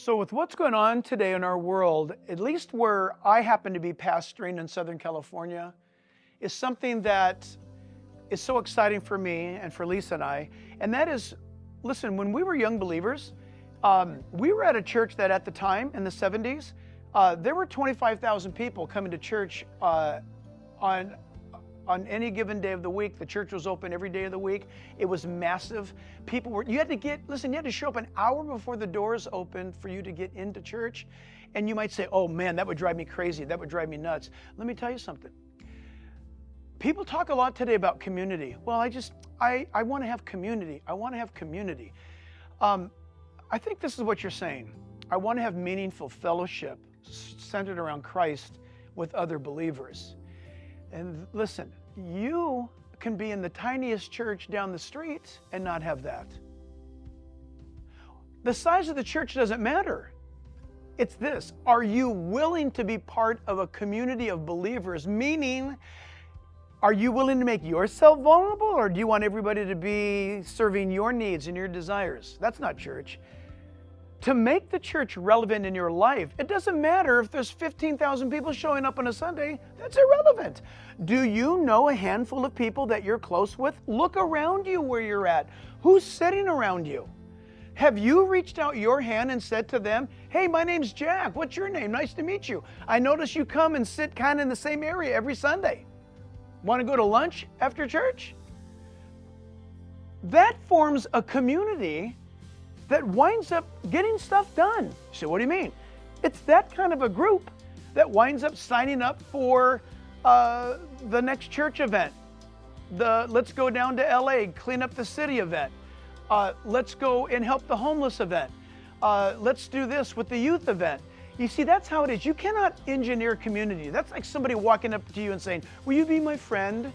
So with what's going on today in our world, at least where I happen to be pastoring in Southern California, is something that is so exciting for me and for Lisa and I. And that is, listen, when we were young believers, we were at a church that at the time, in the 70s, there were 25,000 people coming to church on any given day of the week. The church was open every day of the week. It was massive. You had to show up an hour before the doors opened for you to get into church. And you might say, oh man, that would drive me crazy. That would drive me nuts. Let me tell you something. People talk a lot today about community. Well, I want to have community. I want to have community. I think this is what you're saying. I want to have meaningful fellowship centered around Christ with other believers. And listen, you can be in the tiniest church down the street and not have that. The size of the church doesn't matter. It's this: are you willing to be part of a community of believers? Meaning, are you willing to make yourself vulnerable, or do you want everybody to be serving your needs and your desires? That's not church. To make the church relevant in your life, it doesn't matter if there's 15,000 people showing up on a Sunday. That's irrelevant. Do you know a handful of people that you're close with? Look around you where you're at. Who's sitting around you? Have you reached out your hand and said to them, hey, my name's Jack. What's your name? Nice to meet you. I notice you come and sit kind of in the same area every Sunday. Want to go to lunch after church? That forms a community that winds up getting stuff done. You say, what do you mean? It's that kind of a group that winds up signing up for the next church event, the let's go down to LA, clean up the city event, let's go and help the homeless event, let's do this with the youth event. You see, that's how it is. You cannot engineer community. That's like somebody walking up to you and saying, will you be my friend?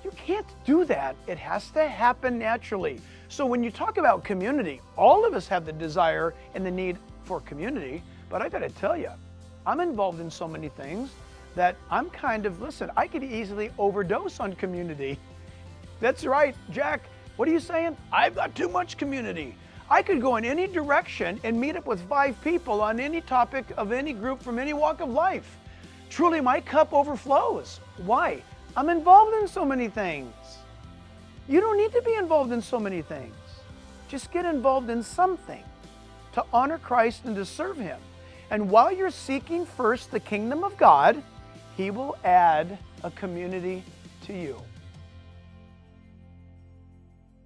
You can't do that. It has to happen naturally. So when you talk about community, all of us have the desire and the need for community, but I gotta tell you, I'm involved in so many things that I'm listen, I could easily overdose on community. That's right, Jack, what are you saying? I've got too much community. I could go in any direction and meet up with 5 people on any topic of any group from any walk of life. Truly, my cup overflows. Why? I'm involved in so many things. You don't need to be involved in so many things. Just get involved in something to honor Christ and to serve Him. And while you're seeking first the kingdom of God, He will add a community to you.